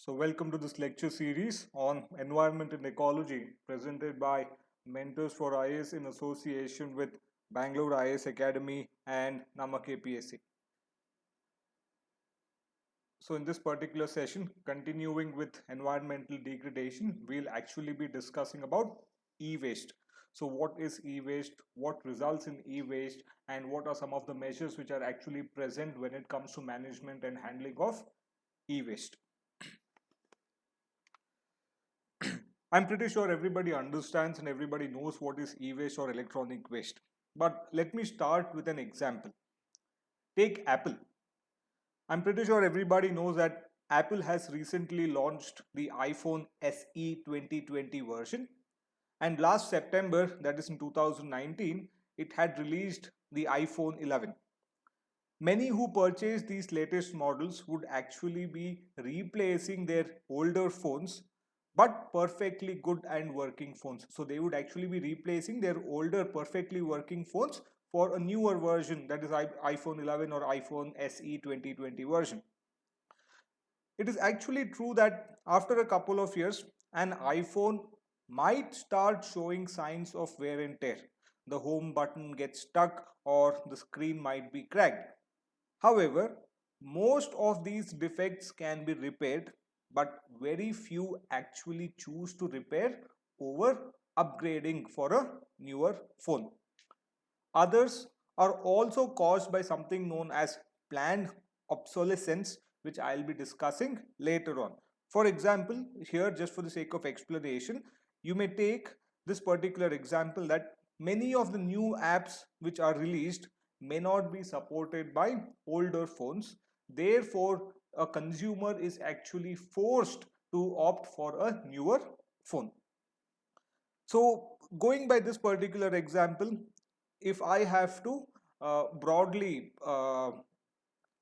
Welcome to this lecture series on environment and ecology presented by Mentors for IAS in association with Bangalore IAS Academy and Namak APSC. So, in this particular session, continuing with environmental degradation, we'll actually be discussing about e-waste. So, what is e-waste? What results in e-waste? And what are some of the measures which are actually present when it comes to management and handling of e-waste? I'm pretty sure everybody understands and everybody knows what is e-waste or electronic waste. But let me start with an example. Take Apple. I'm pretty sure everybody knows that Apple has recently launched the iPhone SE 2020 version. And last September, that is in 2019, it had released the iPhone 11. Many who purchase these latest models would actually be replacing their older phones, but perfectly good and working phones. So they would actually be replacing their older perfectly working phones for a newer version, that is iPhone 11 or iPhone SE 2020 version. It is actually true that after a couple of years, an iPhone might start showing signs of wear and tear. The home button gets stuck or the screen might be cracked. However, most of these defects can be repaired, but very few actually choose to repair over upgrading for a newer phone. Others are also caused by something known as planned obsolescence, which I'll be discussing later on. For example, here, just for the sake of explanation, you may take this particular example that many of the new apps which are released may not be supported by older phones. Therefore, a consumer is actually forced to opt for a newer phone. So, going by this particular example, if I have to broadly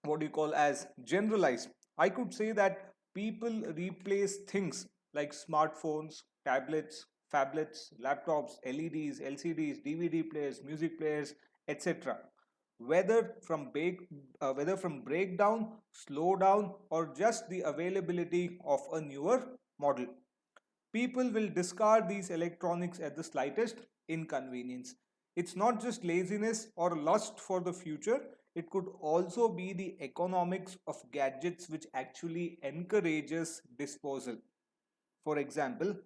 what do you call as generalize, I could say that people replace things like smartphones, tablets, phablets, laptops, LEDs, LCDs, DVD players, music players, etc. Whether from breakdown, slowdown, or just the availability of a newer model. People will discard these electronics at the slightest inconvenience. It's not just laziness or lust for the future, it could also be the economics of gadgets which actually encourages disposal. For example,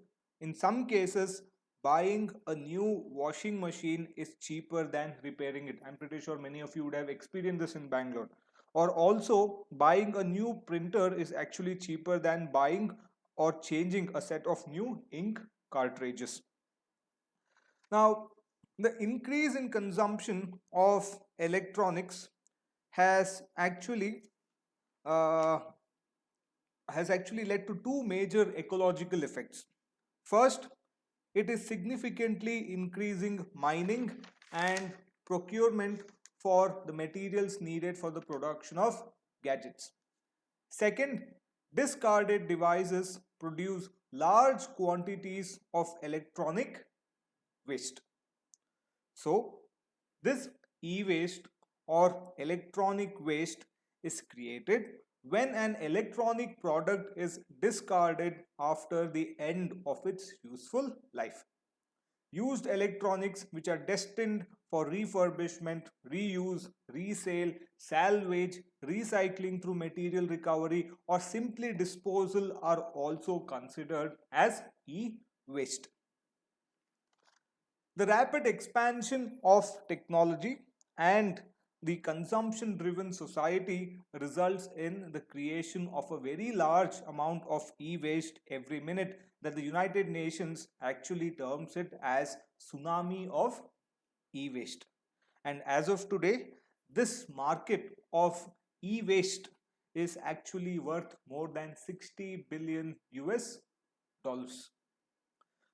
in some cases, buying a new washing machine is cheaper than repairing it. I'm pretty sure many of you would have experienced this in Bangalore. Or also, buying a new printer is actually cheaper than buying or changing a set of new ink cartridges. Now, the increase in consumption of electronics has actually uh, led to two major ecological effects. First, it is significantly increasing mining and procurement for the materials needed for the production of gadgets. Second, discarded devices produce large quantities of electronic waste. So, this e-waste or electronic waste is created when an electronic product is discarded after the end of its useful life. Used electronics which are destined for refurbishment, reuse, resale, salvage, recycling through material recovery, or simply disposal are also considered as e-waste. The rapid expansion of technology and the consumption driven society results in the creation of a very large amount of e-waste every minute that the United Nations actually terms it as tsunami of e-waste. And as of today, this market of e-waste is actually worth more than 60 billion US dollars.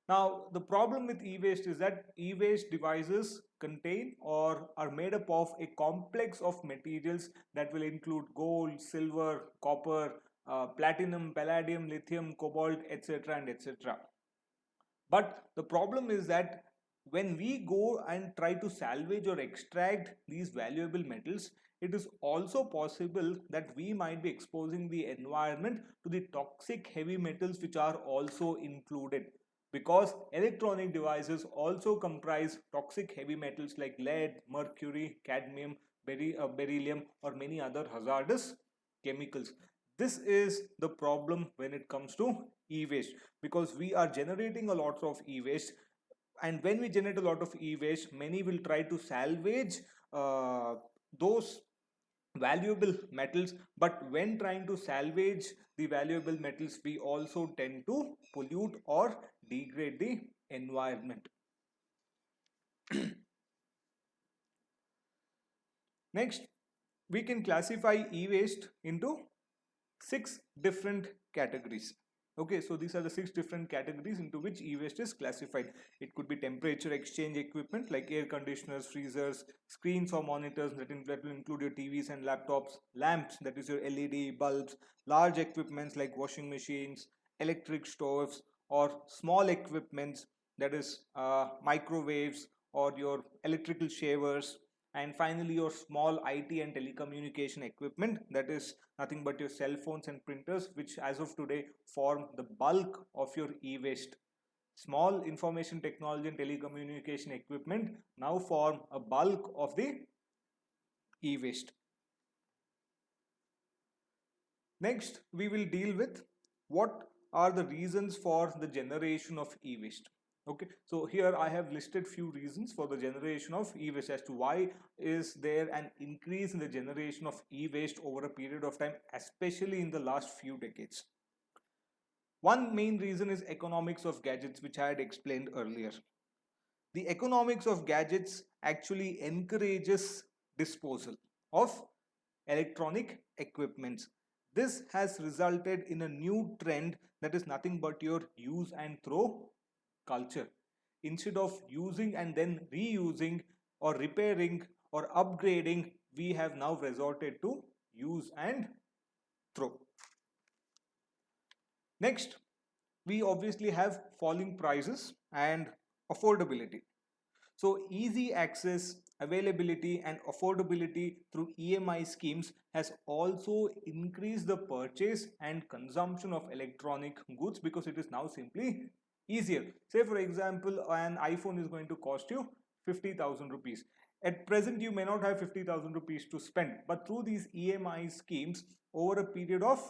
Now, the problem with e-waste is that e-waste devices contain or are made up of a complex of materials that will include gold, silver, copper, platinum, palladium, lithium, cobalt, etc. and etc. But the problem is that when we go and try to salvage or extract these valuable metals, it is also possible that we might be exposing the environment to the toxic heavy metals which are also included, because electronic devices also comprise toxic heavy metals like lead, mercury, cadmium, beryllium, or many other hazardous chemicals. This is the problem when it comes to e-waste, because we are generating a lot of e-waste, and when we generate a lot of e-waste, many will try to salvage uh, those valuable metals, but when trying to salvage the valuable metals, we also tend to pollute or degrade the environment. Next, we can classify e-waste into 6 different categories. Okay, so these are the 6 different categories into which e-waste is classified. It could be temperature exchange equipment like air conditioners, freezers, screens or monitors, that will include your TVs and laptops, lamps, that is your LED bulbs, large equipments like washing machines, electric stoves, or small equipments, that is microwaves or your electrical shavers, and finally your small IT and telecommunication equipment, that is nothing but your cell phones and printers, which as of today form the bulk of your e-waste. Small information technology and telecommunication equipment now form a bulk of the e-waste. Next, we will deal with what are the reasons for the generation of e-waste. Okay, so here I have listed few reasons for the generation of e-waste, as to why is there an increase in the generation of e-waste over a period of time, especially in the last few decades. One main reason is economics of gadgets, which I had explained earlier. The economics of gadgets actually encourages disposal of electronic equipments. This has resulted in a new trend, that is nothing but your use and throw culture. Instead of using and then reusing or repairing or upgrading, we have now resorted to use and throw. Next, we obviously have falling prices and affordability. So easy access, availability and affordability through EMI schemes has also increased the purchase and consumption of electronic goods, because it is now simply easier. Say for example, an iPhone is going to cost you 50,000 rupees. At present, you may not have 50,000 rupees to spend, but through these EMI schemes, over a period of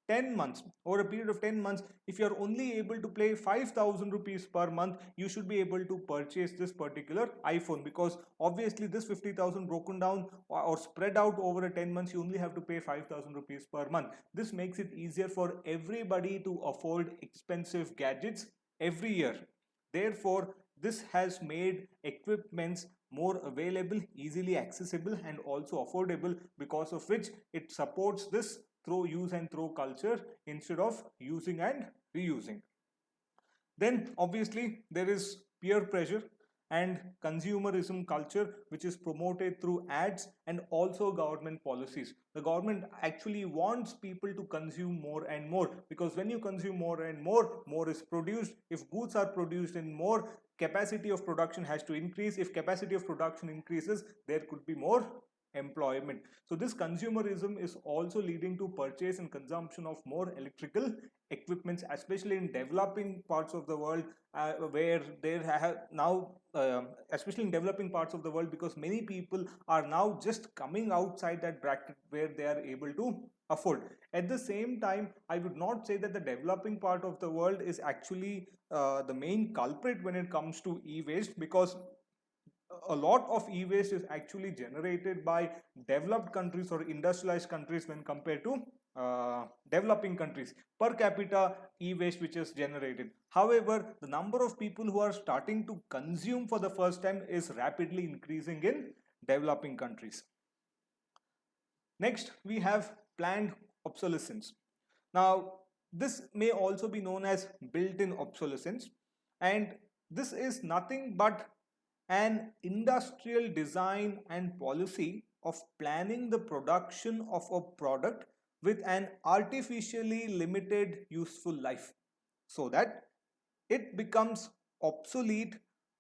10 months, over a period of 10 months, if you are only able to pay 5,000 rupees per month, you should be able to purchase this particular iPhone, because obviously this 50,000 broken down or spread out over a 10 months, you only have to pay 5,000 rupees per month. This makes it easier for everybody to afford expensive gadgets every year. Therefore, this has made equipments more available, easily accessible and also affordable, because of which it supports this throw use and throw culture instead of using and reusing. Then obviously there is peer pressure and consumerism culture, which is promoted through ads and also government policies. The government actually wants people to consume more and more, because when you consume more and more, more is produced. If goods are produced in more, capacity of production has to increase. If capacity of production increases, there could be more employment. So this consumerism is also leading to purchase and consumption of more electrical equipments, especially in developing parts of the world, where there have now especially in developing parts of the world, because many people are now just coming outside that bracket where they are able to afford. At the same time, I would not say that the developing part of the world is actually the main culprit when it comes to e-waste, because a lot of e-waste is actually generated by developed countries or industrialized countries when compared to developing countries. Per capita e-waste which is generated, however, the number of people who are starting to consume for the first time is rapidly increasing in developing countries. Next, we have planned obsolescence. Now, this may also be known as built-in obsolescence, and this is nothing but an industrial design and policy of planning the production of a product with an artificially limited useful life, so that it becomes obsolete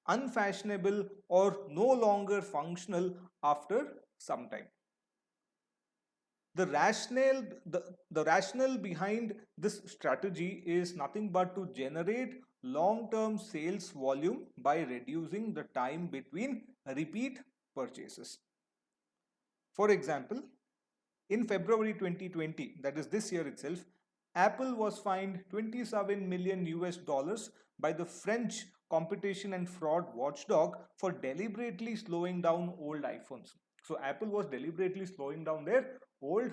unfashionable, or no longer functional after some time. The rationale behind this strategy is nothing but to generate long-term sales volume by reducing the time between repeat purchases. For example, in February 2020, that is this year itself, Apple was fined 27 million US dollars by the French competition and fraud watchdog for deliberately slowing down old iPhones. So Apple was deliberately slowing down their old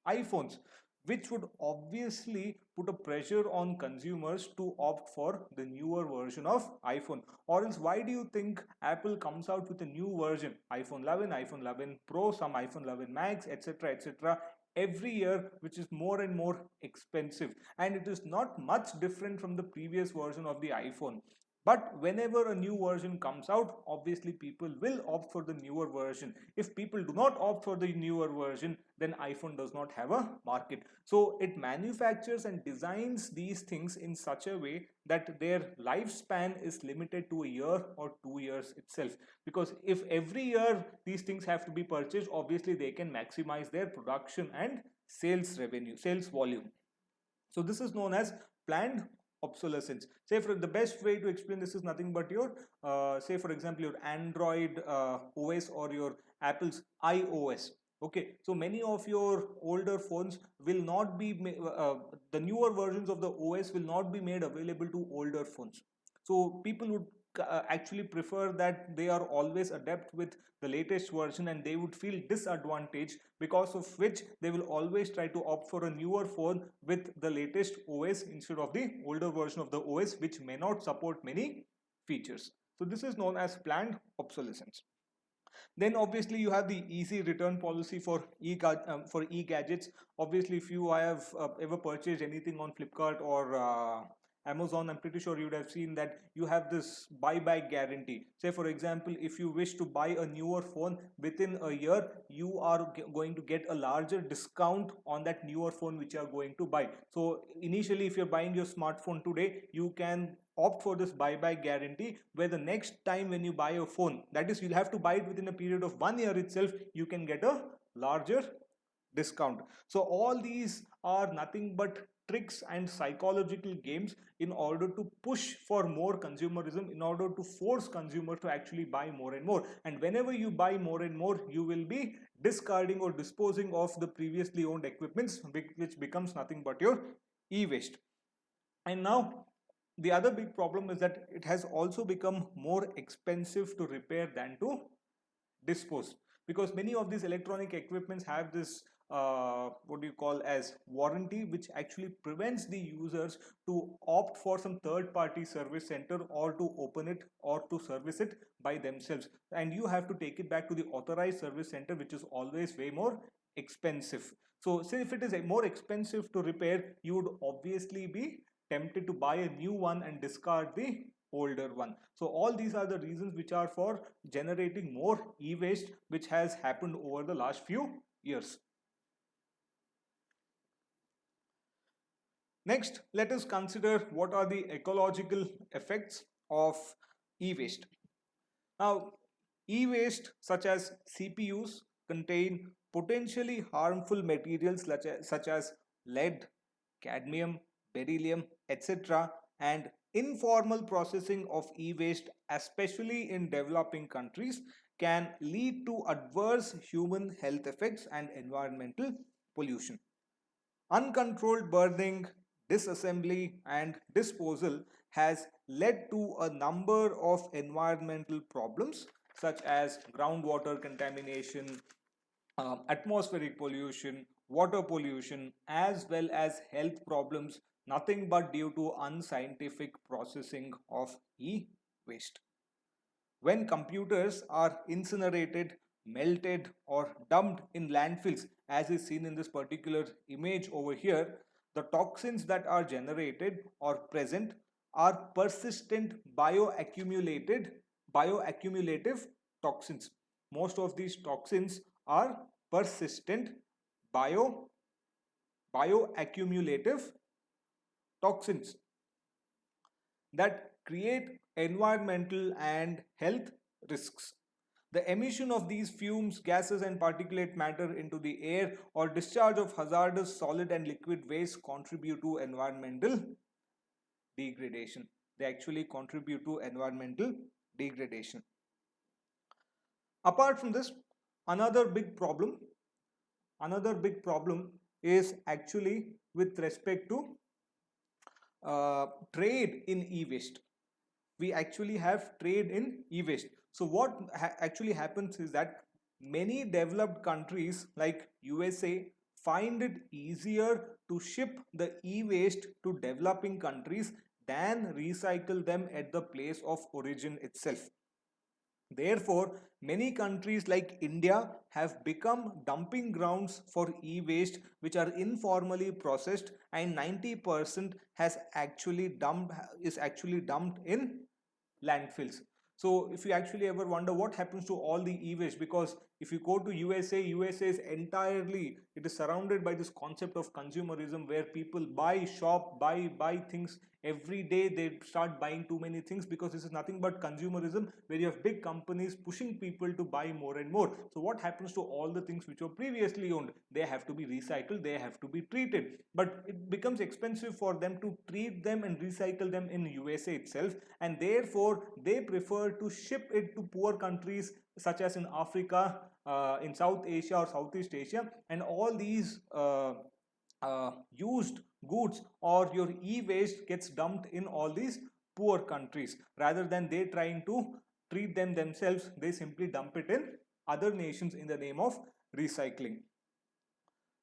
iPhones, which would obviously put a pressure on consumers to opt for the newer version of iPhone. Or else, why do you think Apple comes out with a new version, iPhone 11, iPhone 11 Pro, some iPhone 11 Max, etc., every year, which is more and more expensive, and it is not much different from the previous version of the iPhone. But whenever a new version comes out, obviously people will opt for the newer version. If people do not opt for the newer version, then iPhone does not have a market. So it manufactures and designs these things in such a way that their lifespan is limited to a year or 2 years itself. Because if every year these things have to be purchased, obviously they can maximize their production and sales revenue, sales volume. So this is known as planned obsolescence. Say for the best way to explain this is nothing but your say for example your Android OS or your Apple's iOS. Okay, so many of your older phones will not be the newer versions of the OS will not be made available to older phones. So people would actually prefer that they are always adept with the latest version, and they would feel disadvantaged, because of which they will always try to opt for a newer phone with the latest OS instead of the older version of the OS, which may not support many features. So this is known as planned obsolescence. Then obviously you have the easy return policy for e-gadgets. Obviously, if you have ever purchased anything on Flipkart or Amazon, I'm pretty sure you would have seen that you have this buyback guarantee. Say for example, if you wish to buy a newer phone within a year, you are going to get a larger discount on that newer phone which you are going to buy. So initially, if you're buying your smartphone today, you can opt for this buyback guarantee, where the next time when you buy a phone, that is, you'll have to buy it within a period of 1 year itself, you can get a larger discount. So all these are nothing but tricks and psychological games in order to push for more consumerism, in order to force consumers to actually buy more and more. And whenever you buy more and more, you will be discarding or disposing of the previously owned equipments, which becomes nothing but your e-waste. And now the other big problem is that it has also become more expensive to repair than to dispose, because many of these electronic equipments have this what do you call as warranty, which actually prevents the users to opt for some third party service center, or to open it or to service it by themselves, and you have to take it back to the authorized service center, which is always way more expensive. So say if it is more expensive to repair, you would obviously be tempted to buy a new one and discard the older one. So all these are the reasons which are for generating more e-waste, which has happened over the last few years. Next, let us consider what are the ecological effects of e-waste. Now, e-waste such as CPUs contain potentially harmful materials such as lead, cadmium, beryllium, etc. And informal processing of e-waste, especially in developing countries, can lead to adverse human health effects and environmental pollution. Uncontrolled burning, disassembly, and disposal has led to a number of environmental problems such as groundwater contamination, atmospheric pollution, water pollution, as well as health problems, nothing but due to unscientific processing of e-waste. When computers are incinerated, melted, or dumped in landfills, as is seen in this particular image over here, the toxins that are generated or present are persistent bioaccumulative toxins. Most of these toxins are persistent bioaccumulative toxins that create environmental and health risks. The emission of these fumes, gases, and particulate matter into the air or discharge of hazardous solid and liquid waste contribute to environmental degradation. They actually contribute to environmental degradation. Apart from this, another big problem, another big problem is actually with respect to trade in e-waste. We actually have trade in e-waste. So what actually happens is that many developed countries like USA find it easier to ship the e-waste to developing countries than recycle them at the place of origin itself. Therefore, many countries like India have become dumping grounds for e-waste which are informally processed, and 90% is actually dumped in landfills. So if you actually ever wonder what happens to all the e-waste, because if you go to USA is entirely, it is surrounded by this concept of consumerism where people buy things every day. They start buying too many things because this is nothing but consumerism, where you have big companies pushing people to buy more and more. So what happens to all the things which were previously owned? They have to be recycled, they have to be treated, but it becomes expensive for them to treat them and recycle them in USA itself, and therefore they prefer to ship it to poor countries such as in Africa, in South Asia or Southeast Asia, and all these used goods or your e-waste gets dumped in all these poor countries. Rather than they trying to treat them themselves, they simply dump it in other nations in the name of recycling.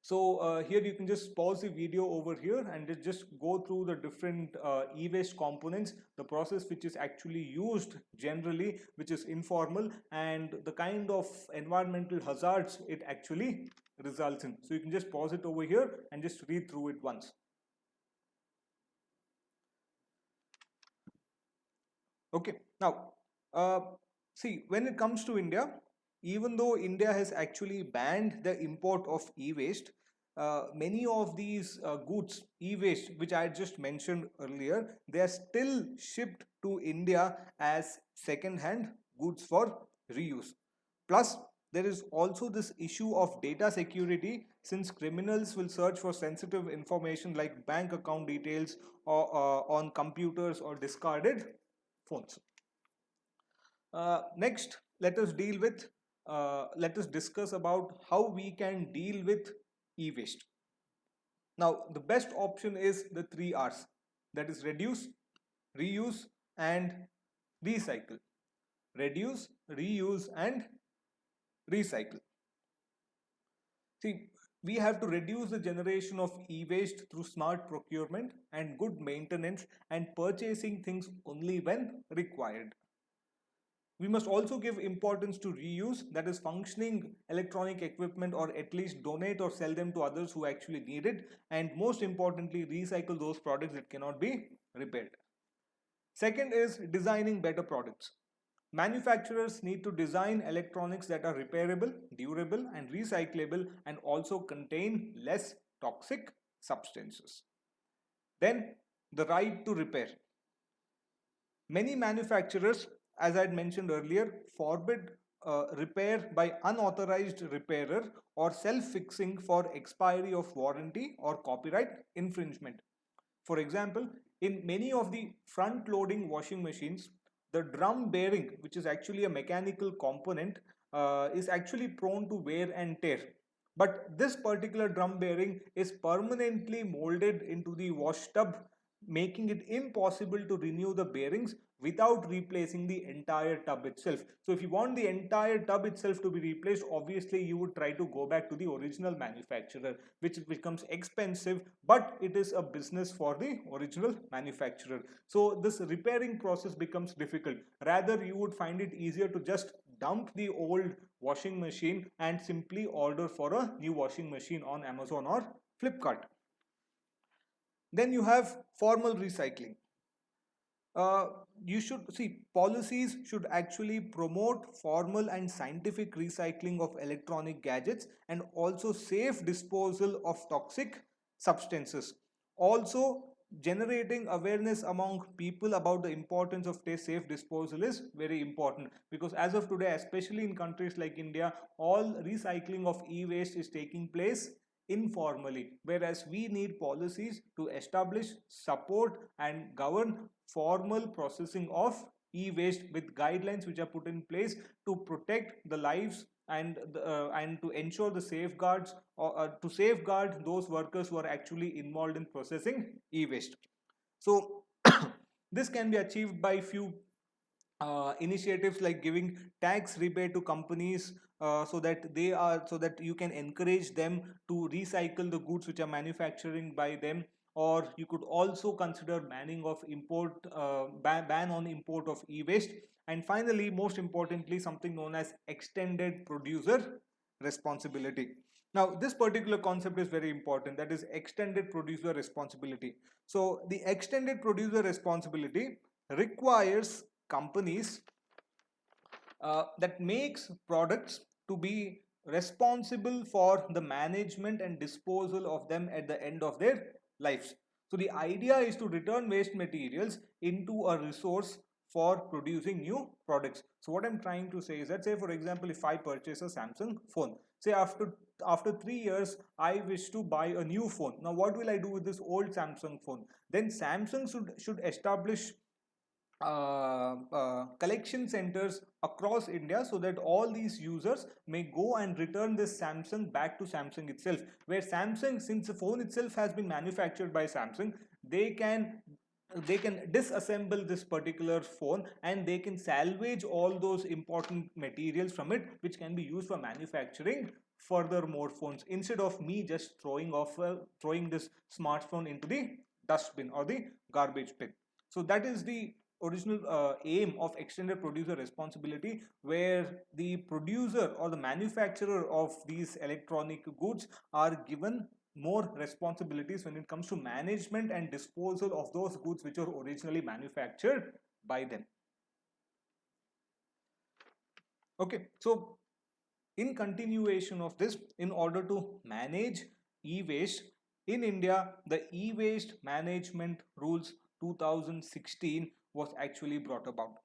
So here you can just pause the video over here and just go through the different e-waste components, the process which is actually used generally, which is informal, and the kind of environmental hazards it actually results in. So you can just pause it over here and just read through it once. Okay, now see, when it comes to India, even though India has actually banned the import of e-waste, many of these goods, e-waste, which I just mentioned earlier, they are still shipped to India as second-hand goods for reuse. Plus, there is also this issue of data security, since criminals will search for sensitive information like bank account details or on computers or discarded phones. Next, let us discuss about how we can deal with e-waste. Now, the best option is the 3 R's, that is reduce, reuse, and recycle. Reduce, reuse, and recycle. See, we have to reduce the generation of e-waste through smart procurement and good maintenance and purchasing things only when required. We must also give importance to reuse, that is functioning electronic equipment, or at least donate or sell them to others who actually need it, and most importantly recycle those products that cannot be repaired. Second is designing better products. Manufacturers need to design electronics that are repairable, durable, and recyclable, and also contain less toxic substances. Then the right to repair. Many manufacturers, as I had mentioned earlier, forbid repair by unauthorized repairer or self-fixing for expiry of warranty or copyright infringement. For example, in many of the front-loading washing machines, the drum bearing, which is actually a mechanical component, is actually prone to wear and tear. But this particular drum bearing is permanently molded into the wash tub, making it impossible to renew the bearings without replacing the entire tub itself. So if you want the entire tub itself to be replaced, obviously you would try to go back to the original manufacturer, which becomes expensive, but it is a business for the original manufacturer. So this repairing process becomes difficult. Rather, you would find it easier to just dump the old washing machine and simply order for a new washing machine on Amazon or Flipkart. Then you have formal recycling. You should see, policies should actually promote formal and scientific recycling of electronic gadgets and also safe disposal of toxic substances. Also, generating awareness among people about the importance of safe disposal is very important, because as of today, especially in countries like India, all recycling of e-waste is taking place informally, whereas we need policies to establish, support and govern formal processing of e-waste with guidelines which are put in place to protect the lives and to ensure the safeguards, or to safeguard those workers who are actually involved in processing e-waste. So this can be achieved by few initiatives like giving tax rebate to companies, so that you can encourage them to recycle the goods which are manufacturing by them, or you could also consider banning of ban on import of e-waste. And finally, most importantly, something known as extended producer responsibility. Now this particular concept is very important, that is extended producer responsibility. So the extended producer responsibility requires companies that makes products to be responsible for the management and disposal of them at the end of their lives. So the idea is to return waste materials into a resource for producing new products. So what I'm trying to say is that, say for example, if I purchase a Samsung phone, say after 3 years I wish to buy a new phone. Now what will I do with this old Samsung phone? Then Samsung should establish collection centers across India, so that all these users may go and return this Samsung back to Samsung itself, where Samsung, since the phone itself has been manufactured by Samsung, they can disassemble this particular phone and they can salvage all those important materials from it, which can be used for manufacturing further more phones, instead of me just throwing this smartphone into the dustbin or the garbage bin. So that is the original aim of extended producer responsibility, where the producer or the manufacturer of these electronic goods are given more responsibilities when it comes to management and disposal of those goods which were originally manufactured by them. Okay, so in continuation of this, in order to manage e-waste in India, the e-waste management rules 2016 was actually brought about.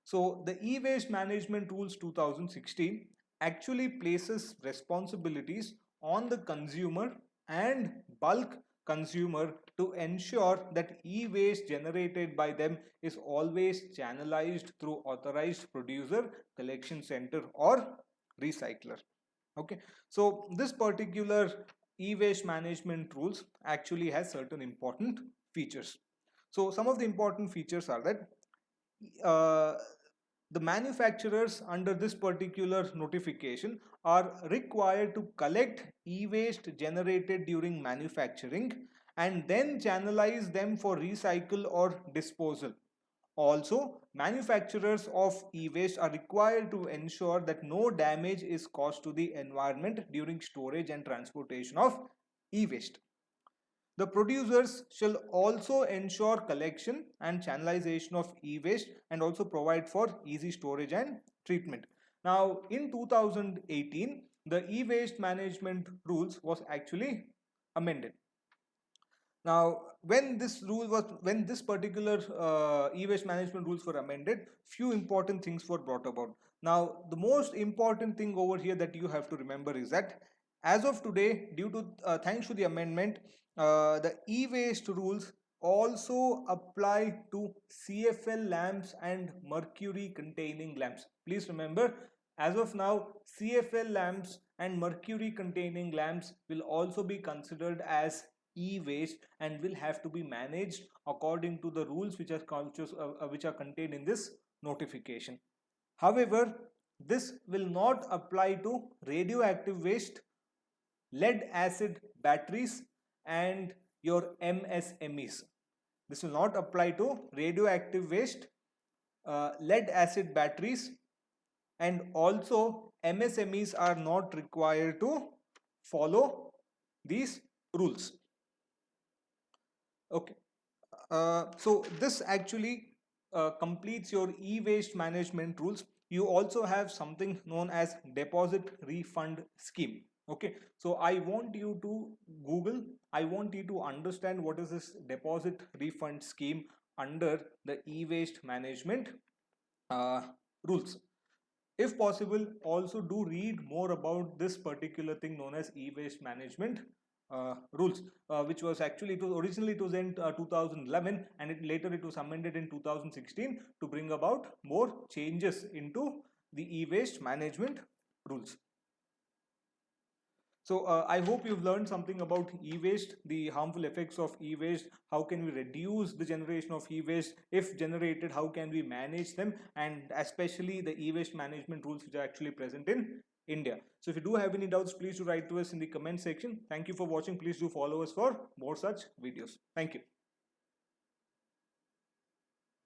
So the e-waste management rules 2016 actually places responsibilities on the consumer and bulk consumer to ensure that e-waste generated by them is always channelized through authorized producer, collection center or recycler. Okay, so this particular e-waste management rules actually has certain important features. So some of the important features are that uh, the manufacturers under this particular notification are required to collect e-waste generated during manufacturing and then channelize them for recycle or disposal. Also, manufacturers of e-waste are required to ensure that no damage is caused to the environment during storage and transportation of e-waste. The producers shall also ensure collection and channelization of e-waste and also provide for easy storage and treatment. Now, in 2018, the e-waste management rules was actually amended. Now, when this particular e-waste management rules were amended, few important things were brought about. Now, the most important thing over here that you have to remember is that as of today, due to thanks to the amendment, the e-waste rules also apply to CFL lamps and mercury containing lamps. Please remember, as of now, CFL lamps and mercury containing lamps will also be considered as e-waste and will have to be managed according to the rules which are contained in this notification. However, this will not apply to radioactive waste, lead acid batteries and your MSMEs. This will not apply to radioactive waste, lead acid batteries, and also MSMEs are not required to follow these rules. Okay, so this actually completes your e-waste management rules. You also have something known as deposit refund scheme. Okay, so I want you to Google, I want you to understand what is this deposit refund scheme under the e-waste management uh, rules. If possible, also do read more about this particular thing known as e-waste management rules, which was actually, originally it was in 2011, and later it was amended in 2016 to bring about more changes into the e-waste management rules. So I hope you've learned something about e-waste, the harmful effects of e-waste, how can we reduce the generation of e-waste, if generated, how can we manage them, and especially the e-waste management rules which are actually present in India. So if you do have any doubts, please do write to us in the comment section. Thank you for watching. Please do follow us for more such videos. Thank you.